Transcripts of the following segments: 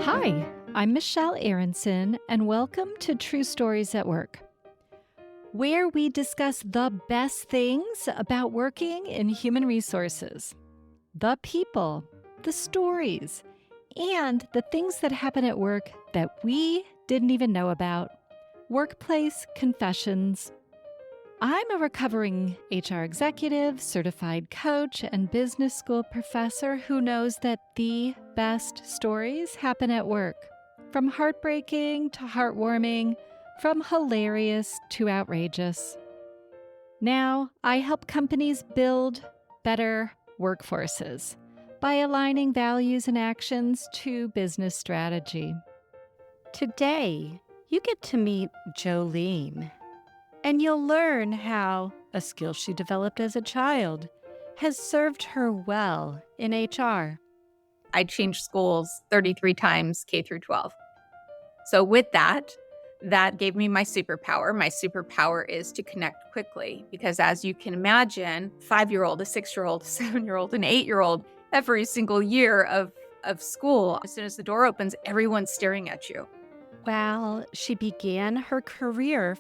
Hi, I'm Michelle Aronson, and welcome to True Stories at Work, where we discuss the best things about working in human resources, the people, the stories, and the things that happen at work that we didn't even know about. Workplace Confessions. I'm a recovering HR executive, certified coach, and business school professor who knows that the best stories happen at work. From heartbreaking to heartwarming, from hilarious to outrageous. Now, I help companies build better workforces by aligning values and actions to business strategy. Today, you get to meet Jolene, and you'll learn how a skill she developed as a child has served her well in HR. I changed schools 33 times K through 12. So with that gave me my superpower. My superpower is to connect quickly because as you can imagine, 5-year-old, a 6-year-old, a 7-year-old, an 8-year-old, every single year of school, as soon as the door opens, everyone's staring at you. While she began her career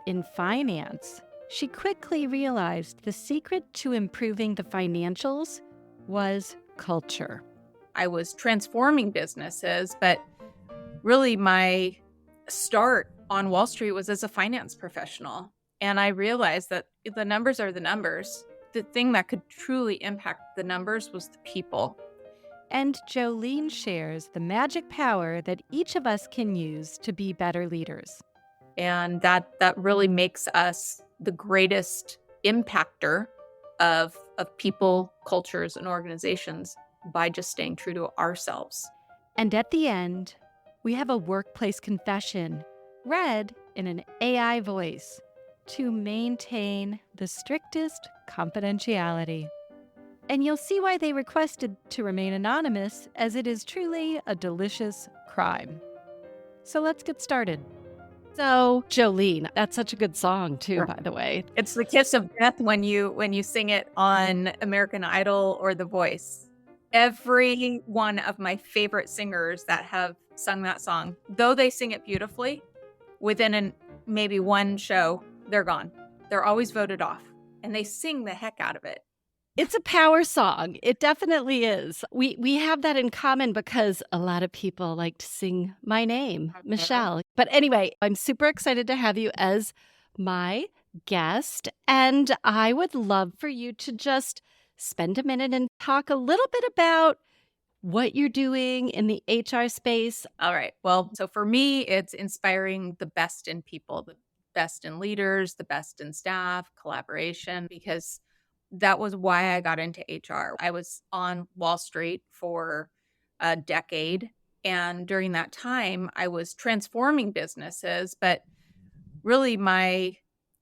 in finance, she quickly realized the secret to improving the financials was culture. I was transforming businesses, but really my start on Wall Street was as a finance professional. And I realized that the numbers are the numbers. The thing that could truly impact the numbers was the people. And Jolene shares the magic power that each of us can use to be better leaders. And that really makes us the greatest impactor of people, cultures, and organizations by just staying true to ourselves. And at the end, we have a workplace confession read in an AI voice to maintain the strictest confidentiality. And you'll see why they requested to remain anonymous, as it is truly a delicious crime. So let's get started. So, Jolene, that's such a good song too, by the way. It's the kiss of death when you sing it on American Idol or The Voice. Every one of my favorite singers that have sung that song, though they sing it beautifully, within maybe one show, they're gone. They're always voted off, and they sing the heck out of it. It's a power song. It definitely is. We have that in common because a lot of people like to sing my name, Michelle. But anyway, I'm super excited to have you as my guest. And I would love for you to just spend a minute and talk a little bit about what you're doing in the HR space. All right. Well, so for me, it's inspiring the best in people, the best in leaders, the best in staff, collaboration, because that was why I got into HR. I was on Wall Street for a decade. And during that time, I was transforming businesses. But really, my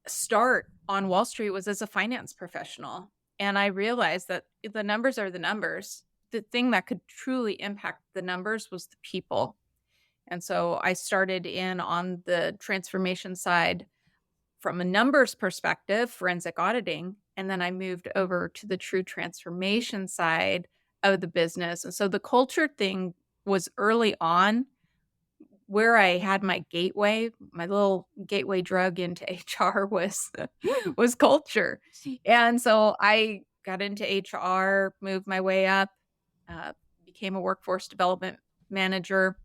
start on Wall Street was as a finance professional. And I realized that the numbers are the numbers. The thing that could truly impact the numbers was the people. And so I started in on the transformation side from a numbers perspective, forensic auditing, and then I moved over to the true transformation side of the business. And so the culture thing was early on where I had my gateway, my little gateway drug into HR was culture. And so I got into HR, moved my way up, became a workforce development manager.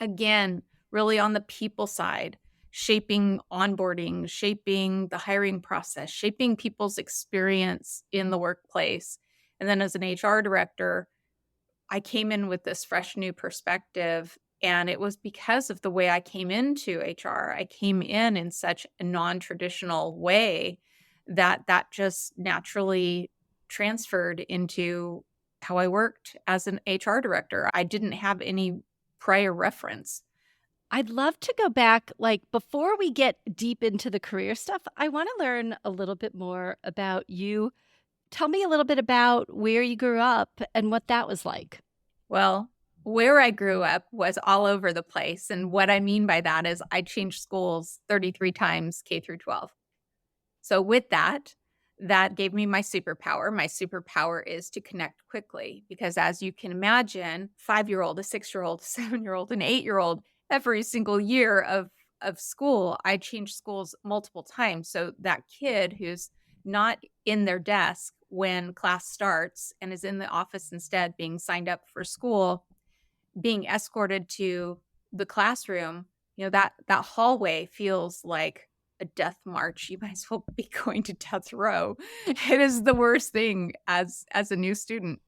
Again, really on the people side, shaping onboarding, shaping the hiring process, shaping people's experience in the workplace. And then as an HR director, I came in with this fresh new perspective. And it was because of the way I came into HR. I came in such a non-traditional way that just naturally transferred into how I worked as an HR director. I didn't have any prior reference. I'd love to go back, like before we get deep into the career stuff, I want to learn a little bit more about you. Tell me a little bit about where you grew up and what that was like. Well, where I grew up was all over the place. And what I mean by that is I changed schools 33 times K through 12. So with that that gave me my superpower. My superpower is to connect quickly because, as you can imagine, 5-year-old, a 6-year-old, a 7-year-old, an 8-year-old, every single year of school, I changed schools multiple times. So that kid who's not in their desk when class starts and is in the office instead being signed up for school, being escorted to the classroom, that hallway feels like a death march. You might as well be going to death row. It is the worst thing as a new student.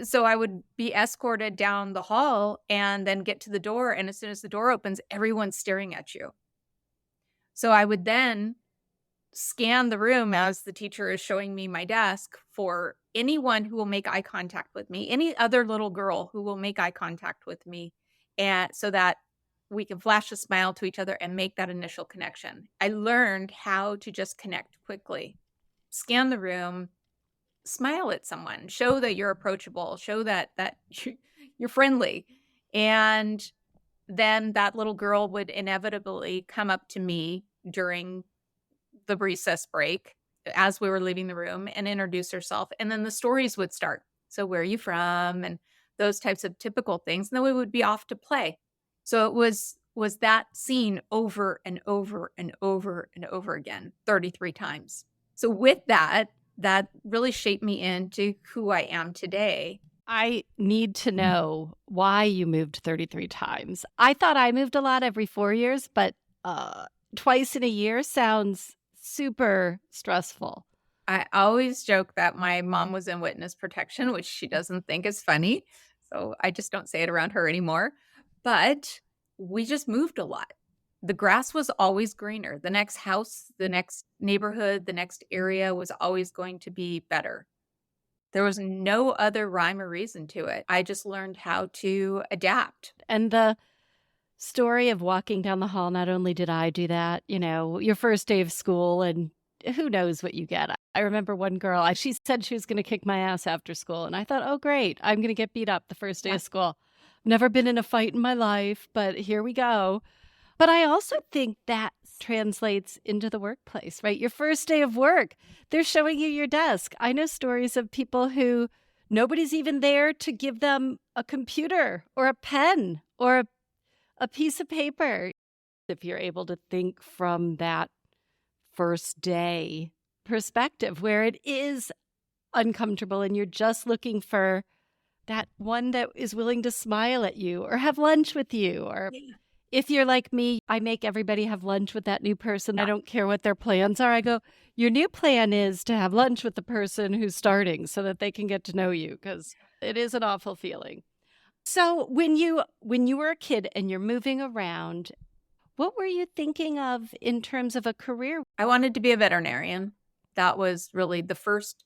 So I would be escorted down the hall and then get to the door, and as soon as the door opens, everyone's staring at you. So I would then scan the room as the teacher is showing me my desk for anyone who will make eye contact with me, any other little girl who will make eye contact with me, and so that we can flash a smile to each other and make that initial connection. I learned how to just connect quickly, scan the room, smile at someone, show that you're approachable, show that you're friendly. And then that little girl would inevitably come up to me during the recess break as we were leaving the room and introduce herself. And then the stories would start. So where are you from? And those types of typical things. And then we would be off to play. So it was that scene over and over and over and over again, 33 times. So with that really shaped me into who I am today. I need to know why you moved 33 times. I thought I moved a lot every 4 years, but twice in a year sounds super stressful. I always joke that my mom was in witness protection, which she doesn't think is funny. So I just don't say it around her anymore. But we just moved a lot. The grass was always greener. The next house, the next neighborhood, the next area was always going to be better. There was no other rhyme or reason to it. I just learned how to adapt. And the story of walking down the hall, not only did I do that, your first day of school, and who knows what you get. I remember one girl, she said she was going to kick my ass after school. And I thought, oh, great, I'm going to get beat up the first day of school. Never been in a fight in my life, but here we go. But I also think that translates into the workplace, right? Your first day of work, they're showing you your desk. I know stories of people who nobody's even there to give them a computer or a pen or a piece of paper. If you're able to think from that first day perspective where it is uncomfortable and you're just looking for that one that is willing to smile at you or have lunch with you. Or if you're like me, I make everybody have lunch with that new person. I don't care what their plans are. I go, your new plan is to have lunch with the person who's starting so that they can get to know you, because it is an awful feeling. So when you were a kid and you're moving around, what were you thinking of in terms of a career? I wanted to be a veterinarian. That was really the first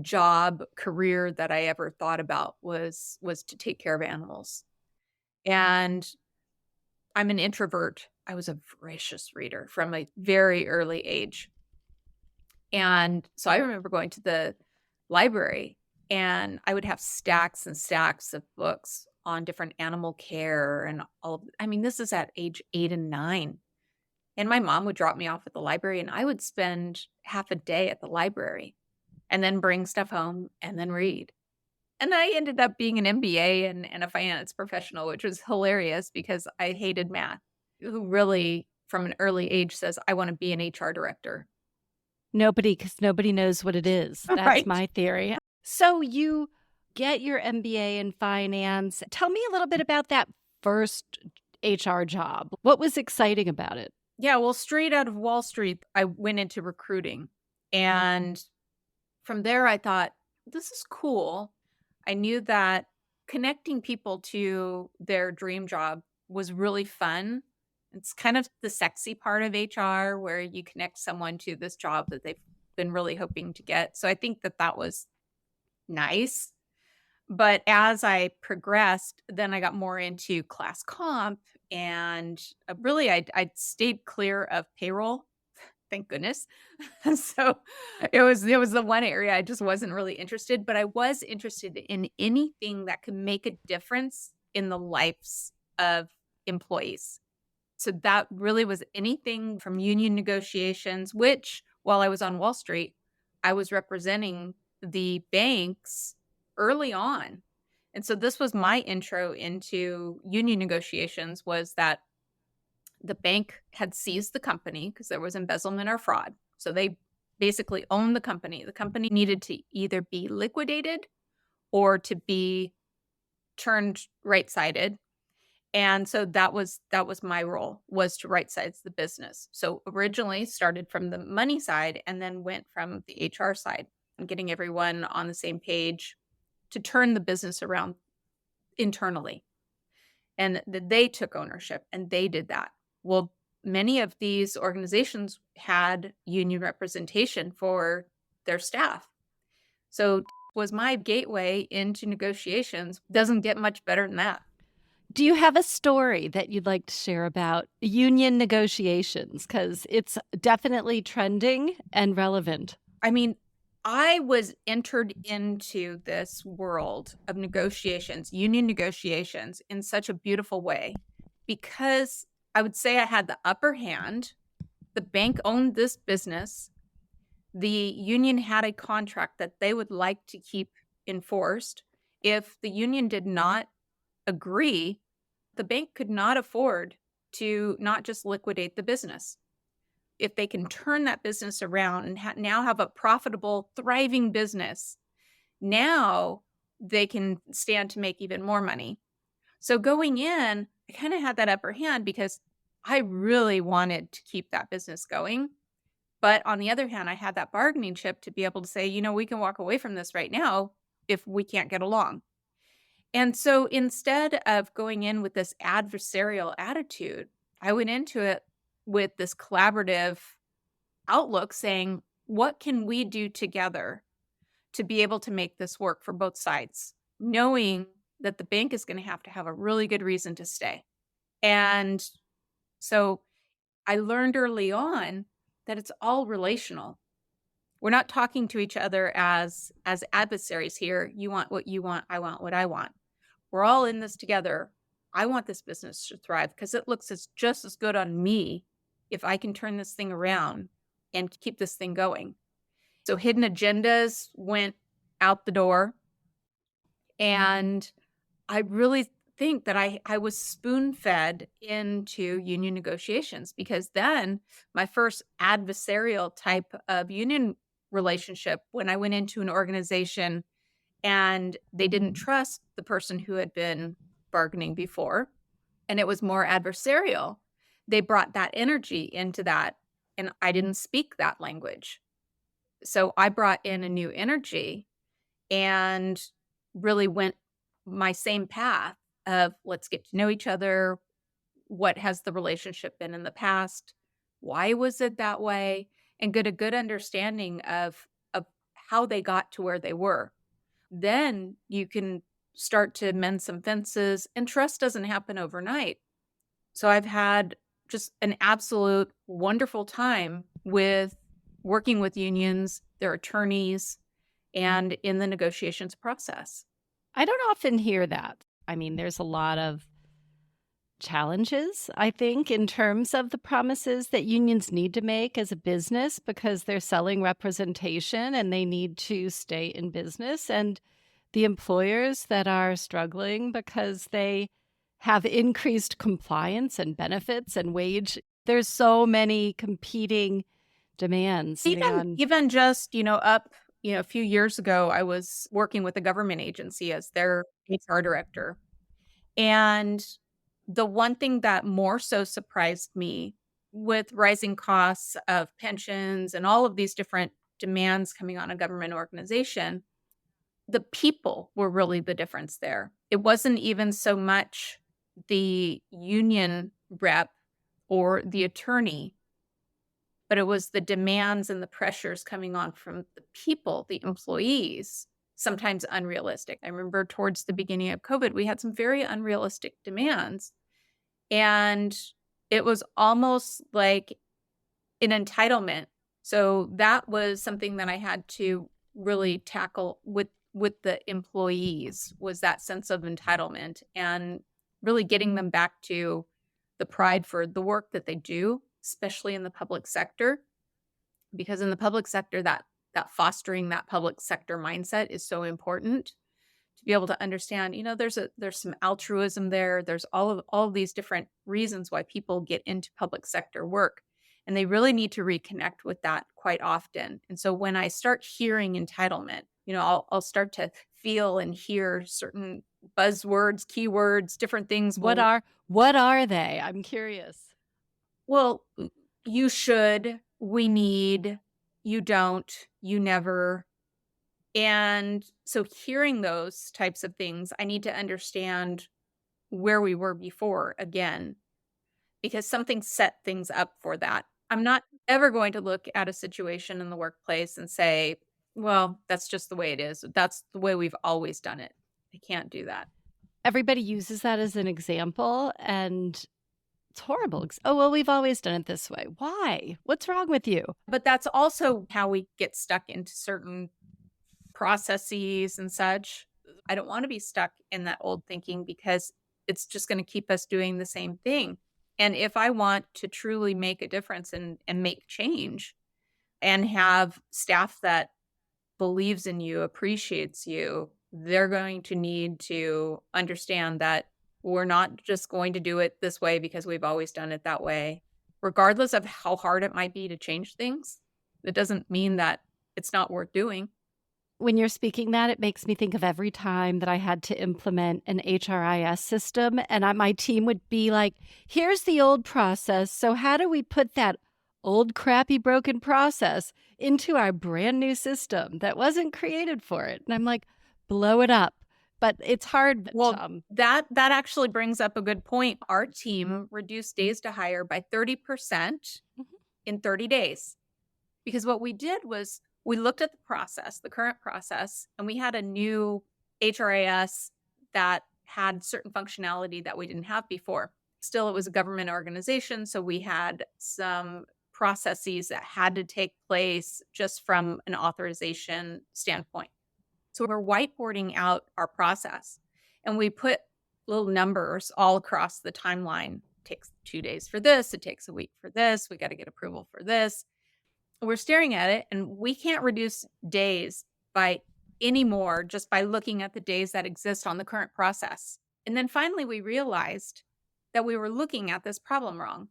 job career that I ever thought about was to take care of animals. And I'm an introvert. I was a voracious reader from a very early age. And so I remember going to the library and I would have stacks and stacks of books on different animal care and this is at age 8 and 9. And my mom would drop me off at the library and I would spend half a day at the library and then bring stuff home and then read. And I ended up being an MBA and a finance professional, which was hilarious because I hated math. Who really, from an early age, says, I want to be an HR director? Because nobody knows what it is. That's Right. my theory. So you get your MBA in finance. Tell me a little bit about that first HR job. What was exciting about it? Yeah, well, straight out of Wall Street, I went into recruiting. And from there, I thought, this is cool. I knew that connecting people to their dream job was really fun. It's kind of the sexy part of HR where you connect someone to this job that they've been really hoping to get. So I think that was nice. But as I progressed, then I got more into class comp and really I'd stayed clear of payroll. Thank goodness. So it was the one area I just wasn't really interested, but I was interested in anything that could make a difference in the lives of employees. So that really was anything from union negotiations, which while I was on Wall Street I was representing the banks early on. And so this was my intro into union negotiations, was that the bank had seized the company because there was embezzlement or fraud. So they basically owned the company. The company needed to either be liquidated or to be turned right-sided. And so that was my role, was to right size the business. So originally started from the money side and then went from the HR side and getting everyone on the same page to turn the business around internally. And they took ownership and they did that. Well, many of these organizations had union representation for their staff. So was my gateway into negotiations. Doesn't get much better than that. Do you have a story that you'd like to share about union negotiations? Because it's definitely trending and relevant. I mean, I was entered into this world of negotiations, union negotiations, in such a beautiful way because I would say I had the upper hand. The bank owned this business. The union had a contract that they would like to keep enforced. If the union did not agree, the bank could not afford to not just liquidate the business. If they can turn that business around and now have a profitable, thriving business, now they can stand to make even more money. So going in, I kind of had that upper hand because I really wanted to keep that business going. But on the other hand, I had that bargaining chip to be able to say, we can walk away from this right now if we can't get along. And so instead of going in with this adversarial attitude, I went into it with this collaborative outlook saying, what can we do together to be able to make this work for both sides, knowing that the bank is going to have a really good reason to stay. And so I learned early on that it's all relational. We're not talking to each other as adversaries here. You want what you want, I want what I want. We're all in this together. I want this business to thrive because it looks just as good on me if I can turn this thing around and keep this thing going. So hidden agendas went out the door. And I really think that I was spoon-fed into union negotiations because then my first adversarial type of union relationship, when I went into an organization and they didn't trust the person who had been bargaining before, and it was more adversarial, they brought that energy into that, and I didn't speak that language. So I brought in a new energy and really went my same path of let's get to know each other. What has the relationship been in the past? Why was it that way? And get a good understanding of how they got to where they were. Then you can start to mend some fences, and trust doesn't happen overnight. So I've had just an absolute wonderful time with working with unions, their attorneys, and in the negotiations process. I don't often hear that. I mean, there's a lot of challenges, I think, in terms of the promises that unions need to make as a business because they're selling representation and they need to stay in business. And the employers that are struggling because they have increased compliance and benefits and wage. There's so many competing demands. Even just, up, a few years ago, I was working with a government agency as their HR director. And the one thing that more so surprised me with rising costs of pensions and all of these different demands coming on a government organization, the people were really the difference there. It wasn't even so much the union rep or the attorney, but it was the demands and the pressures coming on from the people, the employees, sometimes unrealistic. I remember towards the beginning of COVID, we had some very unrealistic demands. And it was almost like an entitlement. So that was something that I had to really tackle with the employees, was that sense of entitlement and really getting them back to the pride for the work that they do, especially in the public sector. Because in the public sector, that fostering that public sector mindset is so important to be able to understand, there's some altruism there. There's all of these different reasons why people get into public sector work. And they really need to reconnect with that quite often. And so when I start hearing entitlement, I'll start to feel and hear certain buzzwords, keywords, different things. What are they? I'm curious. Well, you should, we need, you don't, you never. And so hearing those types of things, I need to understand where we were before again, because something set things up for that. I'm not ever going to look at a situation in the workplace and say, well, that's just the way it is. That's the way we've always done it. I can't do that. Everybody uses that as an example, and it's horrible. Oh, well, we've always done it this way. Why? What's wrong with you? But that's also how we get stuck into certain processes and such. I don't want to be stuck in that old thinking because it's just going to keep us doing the same thing. And if I want to truly make a difference and make change and have staff that believes in you, appreciates you, they're going to need to understand that we're not just going to do it this way because we've always done it that way. Regardless of how hard it might be to change things, it doesn't mean that it's not worth doing. When you're speaking that, it makes me think of every time that I had to implement an HRIS system, and my team would be like, here's the old process. So how do we put that old, crappy, broken process into our brand new system that wasn't created for it? And I'm like, blow it up. But it's hard. Well, that actually brings up a good point. Our team reduced days to hire by 30% in 30 days. Because what we did was we looked at the process, the current process, and we had a new HRIS that had certain functionality that we didn't have before. Still, it was a government organization, so we had some processes that had to take place just from an authorization standpoint. So we're whiteboarding out our process, and we put little numbers all across the timeline. It takes 2 days for this. It takes a week for this. We got to get approval for this. We're staring at it, and we can't reduce days by any more just by looking at the days that exist on the current process. And then finally, we realized that we were looking at this problem wrong.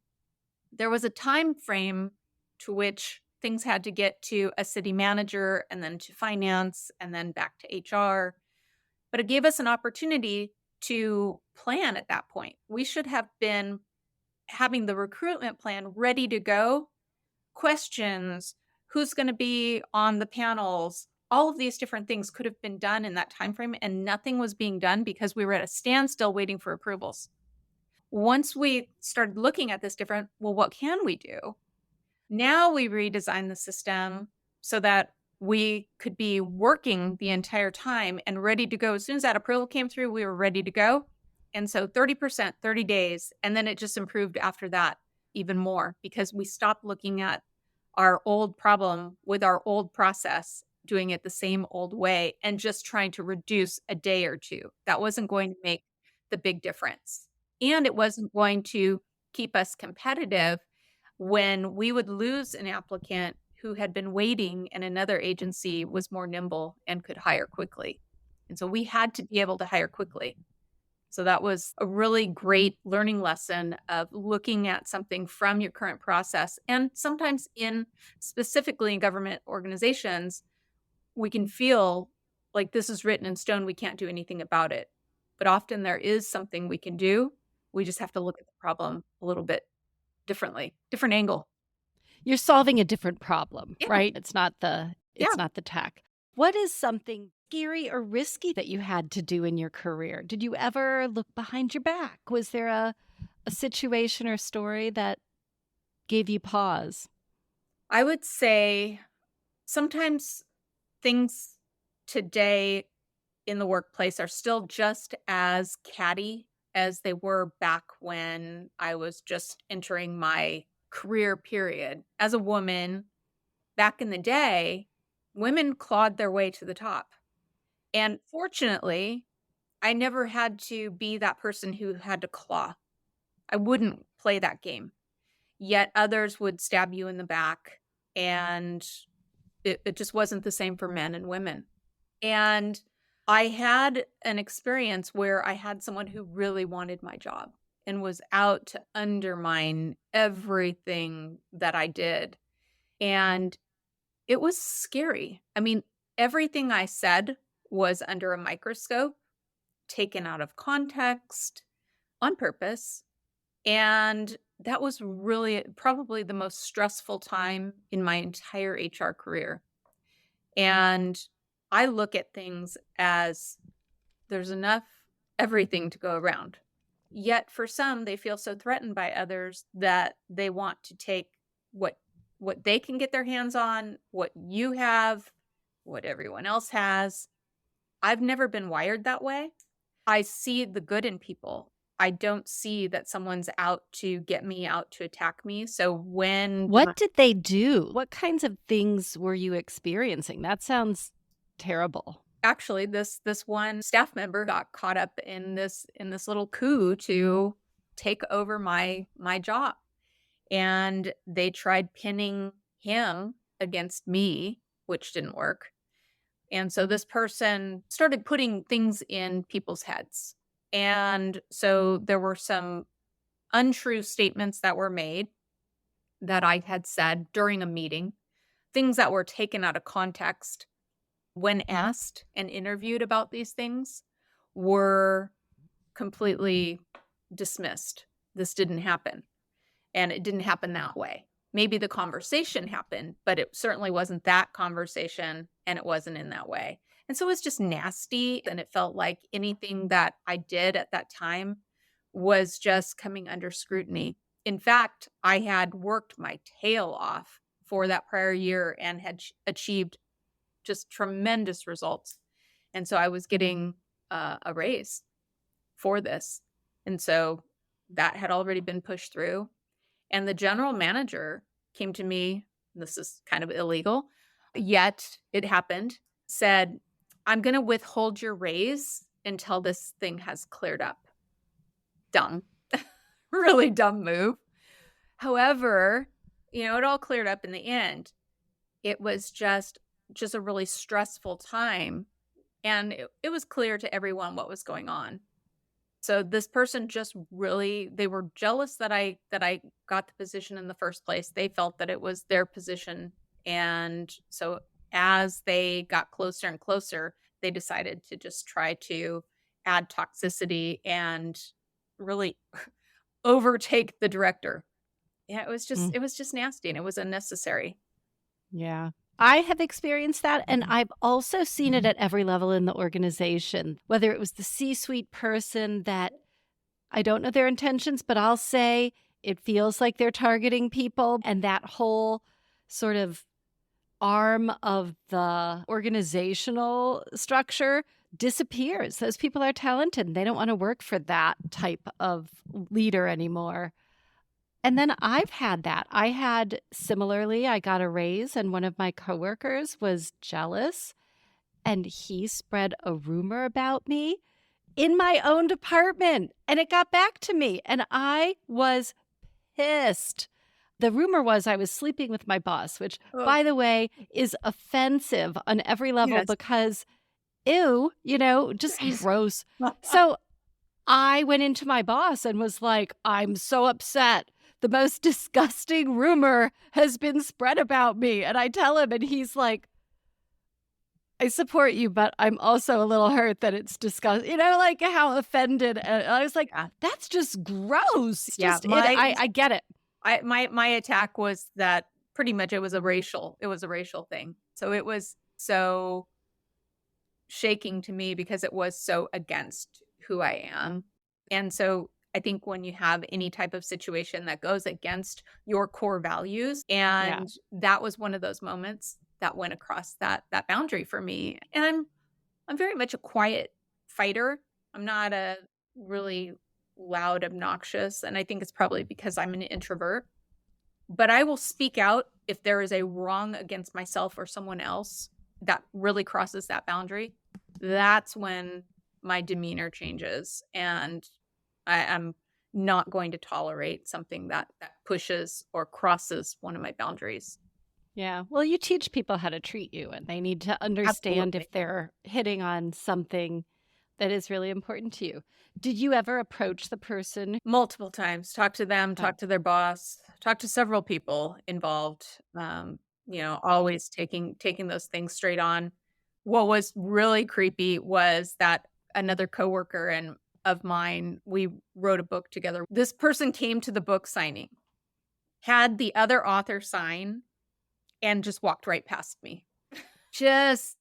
There was a time frame to which things had to get to a city manager and then to finance and then back to HR. But it gave us an opportunity to plan at that point. We should have been having the recruitment plan ready to go. Questions, who's going to be on the panels, all of these different things could have been done in that time frame, and nothing was being done because we were at a standstill waiting for approvals. Once we started looking at this different, well, what can we do? Now we redesigned the system so that we could be working the entire time and ready to go. As soon as that approval came through, we were ready to go. And so 30%, 30 days. And then it just improved after that even more because we stopped looking at our old problem with our old process, doing it the same old way and just trying to reduce a day or two. That wasn't going to make the big difference. And it wasn't going to keep us competitive when we would lose an applicant who had been waiting and another agency was more nimble and could hire quickly. And so we had to be able to hire quickly. So that was a really great learning lesson of looking at something from your current process. And sometimes specifically in government organizations, we can feel like this is written in stone. We can't do anything about it. But often there is something we can do. We just have to look at the problem a little bit differently, different angle. You're solving a different problem, Yeah. right? It's not the tech. What is something scary or risky that you had to do in your career? Did you ever look behind your back? Was there a situation or story that gave you pause? I would say sometimes things today in the workplace are still just as catty as they were back when I was just entering my career period. As a woman, back in the day, women clawed their way to the top. And fortunately, I never had to be that person who had to claw. I wouldn't play that game. Yet others would stab you in the back and It just wasn't the same for men and women. And I had an experience where I had someone who really wanted my job and was out to undermine everything that I did. And it was scary. I mean, everything I said was under a microscope, taken out of context on purpose. And that was really probably the most stressful time in my entire HR career. And I look at things as there's enough everything to go around. Yet for some, they feel so threatened by others that they want to take what they can get their hands on, what you have, what everyone else has. I've never been wired that way. I see the good in people. I don't see that someone's out to get me, out to attack me. So when What did they do? What kinds of things were you experiencing? That sounds terrible. actually this one staff member got caught up in this little coup to take over my job, and they tried pinning him against me, which didn't work. And so this person started putting things in people's heads. And so there were some untrue statements that were made that I had said during a meeting, things that were taken out of context when asked and interviewed about these things were completely dismissed. This didn't happen. And it didn't happen that way. Maybe the conversation happened, but it certainly wasn't that conversation, and it wasn't in that way. And so it was just nasty, and it felt like anything that I did at that time was just coming under scrutiny. In fact, I had worked my tail off for that prior year and had achieved just tremendous results. And so I was getting a raise for this. And so that had already been pushed through. And the general manager came to me, this is kind of illegal, yet it happened, said, I'm going to withhold your raise until this thing has cleared up. Dumb. Really dumb move. However, it all cleared up in the end. It was just a really stressful time. And it was clear to everyone what was going on. So this person just really, they were jealous that I got the position in the first place. They felt that it was their position. And so as they got closer and closer, they decided to just try to add toxicity and really overtake the director. Yeah, it was just nasty, and it was unnecessary. Yeah. I have experienced that, and I've also seen it at every level in the organization, whether it was the C-suite person that I don't know their intentions, but I'll say it feels like they're targeting people, and that whole sort of arm of the organizational structure disappears. Those people are talented. They don't want to work for that type of leader anymore. And then I've had that. Similarly, I got a raise, and one of my coworkers was jealous, and he spread a rumor about me in my own department, and it got back to me, and I was pissed. The rumor was I was sleeping with my boss, which, by the way, is offensive on every level because, ew, just gross. So I went into my boss and was like, I'm so upset. The most disgusting rumor has been spread about me. And I tell him, and he's like, I support you, but I'm also a little hurt that it's disgusting. Like how offended. And I was like, that's just gross. I get it. My attack was that pretty much it was a racial thing. So it was so shaking to me because it was so against who I am. And so I think when you have any type of situation that goes against your core values, and that was one of those moments that went across that boundary for me. And I'm very much a quiet fighter. I'm not a really loud, obnoxious, and I think it's probably because I'm an introvert. But I will speak out if there is a wrong against myself or someone else that really crosses that boundary. That's when my demeanor changes, and I'm not going to tolerate something that pushes or crosses one of my boundaries. Yeah. Well, you teach people how to treat you, and they need to understand Absolutely. if they're hitting on something that is really important to you. Did you ever approach the person? Multiple times, talk to them, Oh, talk to their boss, talk to several people involved, always taking those things straight on. What was really creepy was that another coworker and of mine, we wrote a book together. This person came to the book signing, had the other author sign, and just walked right past me. Just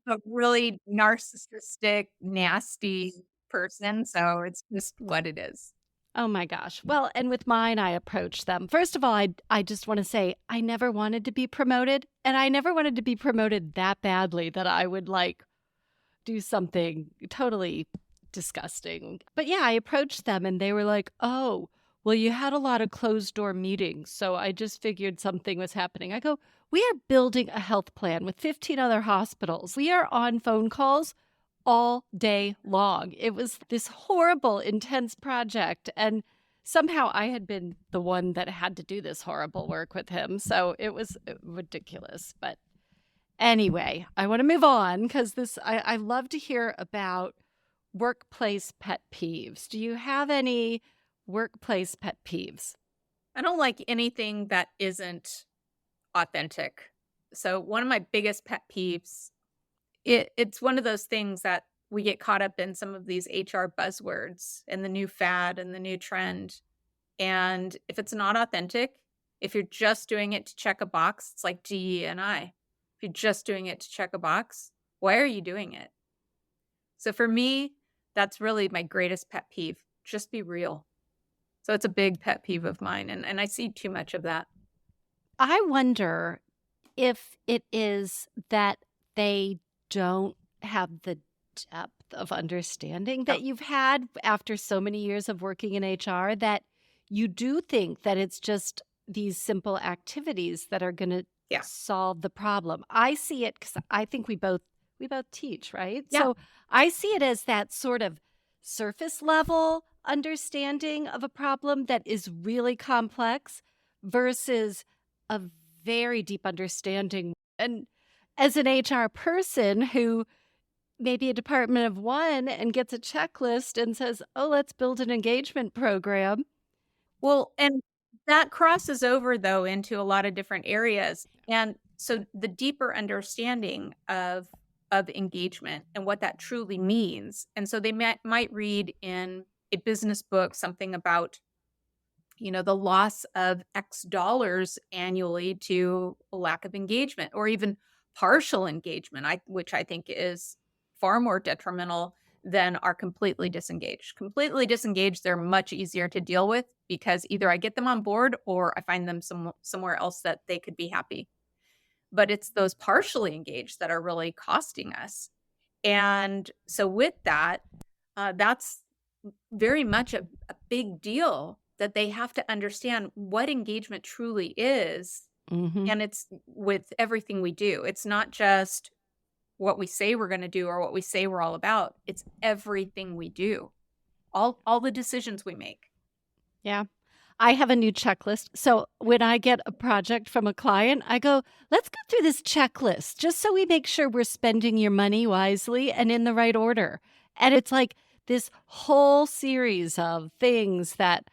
a really narcissistic, nasty person, so it's just what it is. oh my gosh. Well, and with mine, I approached them. First of all, I just want to say I never wanted to be promoted, and I never wanted to be promoted that badly that I would like do something totally disgusting. But yeah, I approached them and they were like, "Oh, well, you had a lot of closed door meetings, so I just figured something was happening." I go, "We are building a health plan with 15 other hospitals. We are on phone calls all day long." It was this horrible, intense project. And somehow I had been the one that had to do this horrible work with him. So it was ridiculous. But anyway, I want to move on because I love to hear about workplace pet peeves. Do you have any workplace pet peeves? I don't like anything that isn't authentic. So one of my biggest pet peeves, it's one of those things that we get caught up in some of these HR buzzwords and the new fad and the new trend. And if it's not authentic, if you're just doing it to check a box, it's like DE&I. If you're just doing it to check a box, why are you doing it? So for me, that's really my greatest pet peeve. Just be real. So it's a big pet peeve of mine. And I see too much of that. I wonder if it is that they don't have the depth of understanding Oh, that you've had after so many years of working in HR, that you do think that it's just these simple activities that are going to yeah. solve the problem. I see it because I think we both teach, right? Yeah. So I see it as that sort of surface level understanding of a problem that is really complex versus a very deep understanding. And as an HR person who may be a department of one and gets a checklist and says, "Oh, let's build an engagement program." Well, and that crosses over though into a lot of different areas. And so the deeper understanding of engagement and what that truly means. And so they might read in a business book something about, the loss of X dollars annually to a lack of engagement or even partial engagement, which I think is far more detrimental than are completely disengaged. Completely disengaged, they're much easier to deal with because either I get them on board or I find them somewhere else that they could be happy. But it's those partially engaged that are really costing us. And so with that, that's very much a big deal that they have to understand what engagement truly is. Mhm. And it's with everything we do. It's not just what we say we're going to do or what we say we're all about. It's everything we do. All the decisions we make. Yeah. I have a new checklist. So when I get a project from a client, I go, "Let's go through this checklist just so we make sure we're spending your money wisely and in the right order." And it's like this whole series of things that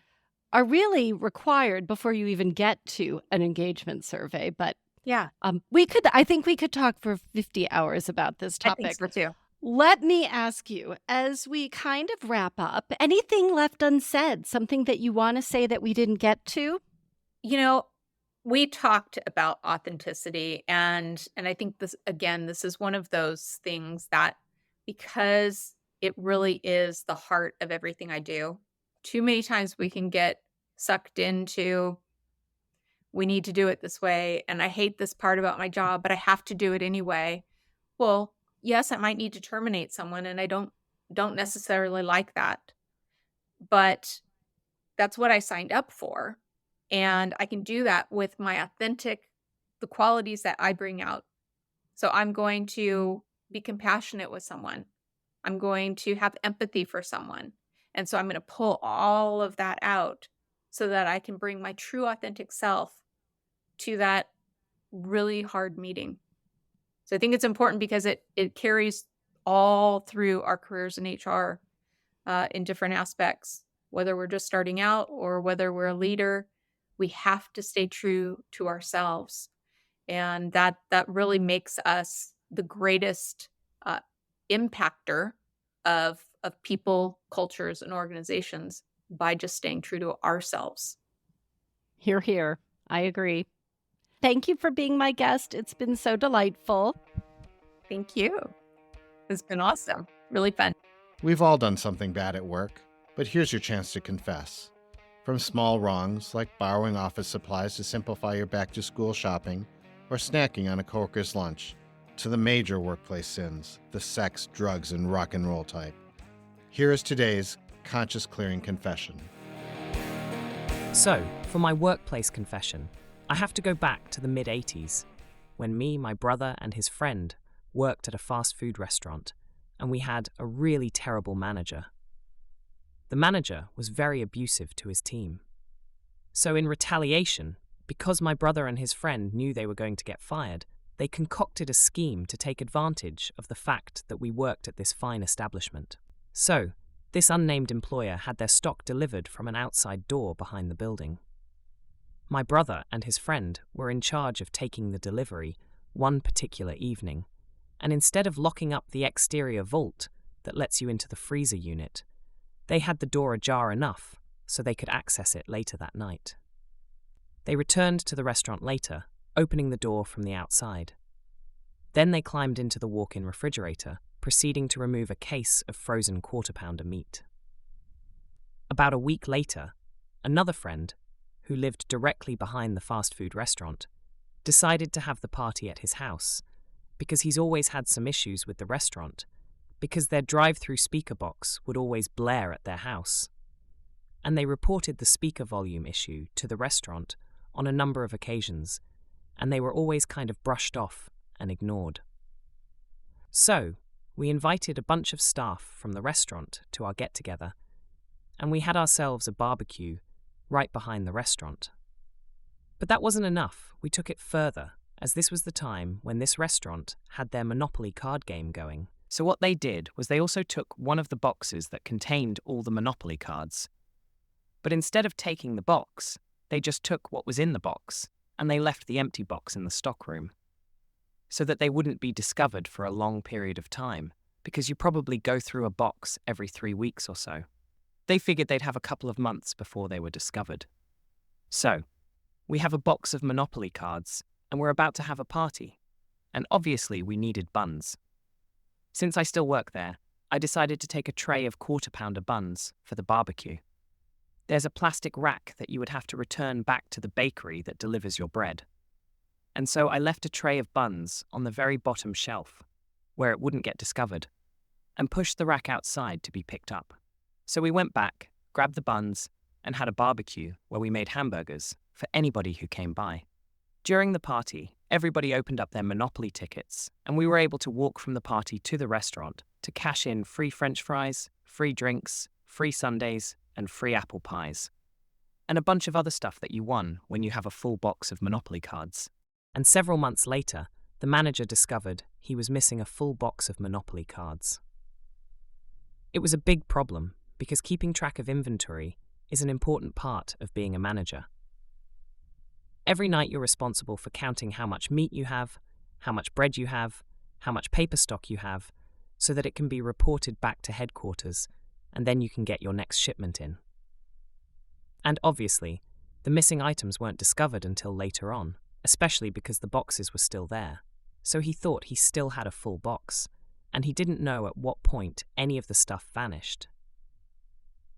are really required before you even get to an engagement survey. But Yeah, I think we could talk for 50 hours about this I think topic. so too. Let me ask you, as we kind of wrap up, anything left unsaid, something that you want to say that we didn't get to? You know, we talked about authenticity and I think this is one of those things that because it really is the heart of everything I do. Too many times we can get sucked into we need to do it this way and I hate this part about my job, but I have to do it anyway. Well, yes, I might need to terminate someone and I don't necessarily like that. But that's what I signed up for, and I can do that with my authentic the qualities that I bring out. So I'm going to be compassionate with someone. I'm going to have empathy for someone. And so I'm gonna pull all of that out so that I can bring my true authentic self to that really hard meeting. So I think it's important because it carries all through our careers in HR in different aspects. Whether we're just starting out or whether we're a leader, we have to stay true to ourselves, and that really makes us the greatest uh, impactor of people, cultures, and organizations by just staying true to ourselves. Hear, hear. I agree. Thank you for being my guest. It's been so delightful. Thank you. It's been awesome. Really fun. We've all done something bad at work, but here's your chance to confess. From small wrongs like borrowing office supplies to simplify your back-to-school shopping or snacking on a coworker's lunch, to the major workplace sins, the sex, drugs, and rock and roll type. Here is today's conscious clearing confession. So, for my workplace confession, I have to go back to the mid-80s, when me, my brother, and his friend worked at a fast food restaurant, and we had a really terrible manager. The manager was very abusive to his team. So in retaliation, because my brother and his friend knew they were going to get fired, they concocted a scheme to take advantage of the fact that we worked at this fine establishment. So, this unnamed employer had their stock delivered from an outside door behind the building. My brother and his friend were in charge of taking the delivery one particular evening, and instead of locking up the exterior vault that lets you into the freezer unit, they had the door ajar enough so they could access it later that night. They returned to the restaurant later, opening the door from the outside. Then they climbed into the walk-in refrigerator, proceeding to remove a case of frozen quarter-pounder meat. About a week later, another friend, who lived directly behind the fast food restaurant, decided to have the party at his house because he's always had some issues with the restaurant, because their drive-through speaker box would always blare at their house. And they reported the speaker volume issue to the restaurant on a number of occasions, and they were always kind of brushed off and ignored. So, we invited a bunch of staff from the restaurant to our get-together, and we had ourselves a barbecue right behind the restaurant. But that wasn't enough. We took it further, as this was the time when this restaurant had their Monopoly card game going. So what they did was they also took one of the boxes that contained all the Monopoly cards. But instead of taking the box, they just took what was in the box, and they left the empty box in the stockroom, so that they wouldn't be discovered for a long period of time, because you probably go through a box every 3 weeks or so. They figured they'd have a couple of months before they were discovered. So, we have a box of Monopoly cards, and we're about to have a party. And obviously we needed buns. Since I still work there, I decided to take a tray of quarter-pounder buns for the barbecue. There's a plastic rack that you would have to return back to the bakery that delivers your bread. And so I left a tray of buns on the very bottom shelf, where it wouldn't get discovered, and pushed the rack outside to be picked up. So we went back, grabbed the buns, and had a barbecue where we made hamburgers for anybody who came by. During the party, everybody opened up their Monopoly tickets, and we were able to walk from the party to the restaurant to cash in free French fries, free drinks, free sundaes, and free apple pies. And a bunch of other stuff that you won when you have a full box of Monopoly cards. And several months later, the manager discovered he was missing a full box of Monopoly cards. It was a big problem, because keeping track of inventory is an important part of being a manager. Every night you're responsible for counting how much meat you have, how much bread you have, how much paper stock you have, so that it can be reported back to headquarters, and then you can get your next shipment in. And obviously, the missing items weren't discovered until later on, especially because the boxes were still there. So he thought he still had a full box, and he didn't know at what point any of the stuff vanished.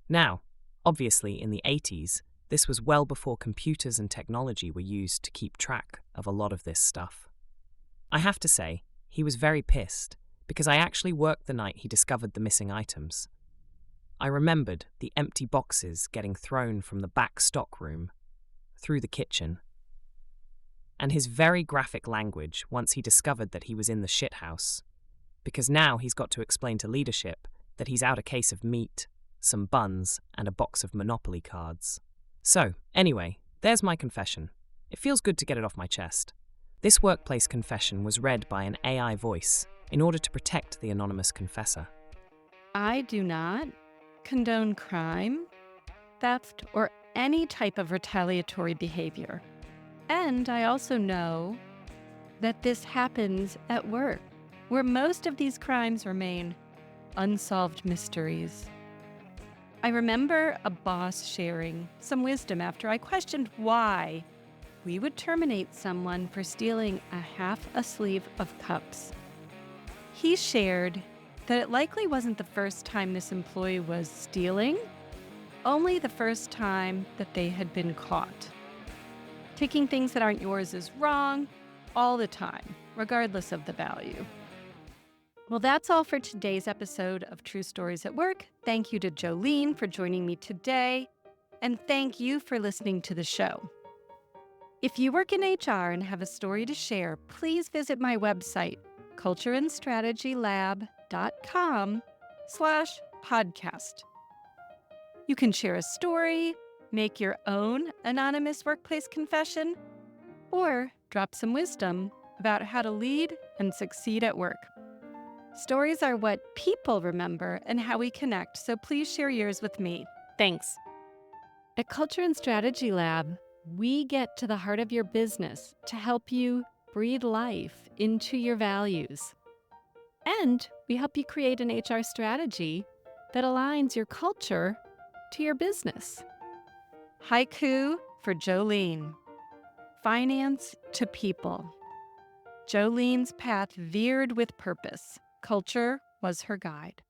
Now, obviously in the 80s, this was well before computers and technology were used to keep track of a lot of this stuff. I have to say, he was very pissed, because I actually worked the night he discovered the missing items. I remembered the empty boxes getting thrown from the back stock room, through the kitchen, and his very graphic language once he discovered that he was in the shithouse, because now he's got to explain to leadership that he's out a case of meat, some buns, and a box of Monopoly cards. So, anyway, there's my confession. It feels good to get it off my chest. This workplace confession was read by an AI voice in order to protect the anonymous confessor. I do not condone crime, theft, or any type of retaliatory behavior. And I also know that this happens at work, where most of these crimes remain unsolved mysteries. I remember a boss sharing some wisdom after I questioned why we would terminate someone for stealing a sleeve of cups. He shared that it likely wasn't the first time this employee was stealing, only the first time that they had been caught. Taking things that aren't yours is wrong all the time, regardless of the value. Well, that's all for today's episode of True Stories at Work. Thank you to Jolene for joining me today, and thank you for listening to the show. If you work in HR and have a story to share, please visit my website, cultureandstrategylab.com/podcast. You can share a story, make your own anonymous workplace confession, or drop some wisdom about how to lead and succeed at work. Stories are what people remember and how we connect, so please share yours with me. Thanks. At Culture and Strategy Lab, we get to the heart of your business to help you breathe life into your values. And we help you create an HR strategy that aligns your culture to your business. Haiku for Jolene. Finance to people. Jolene's path veered with purpose. Culture was her guide.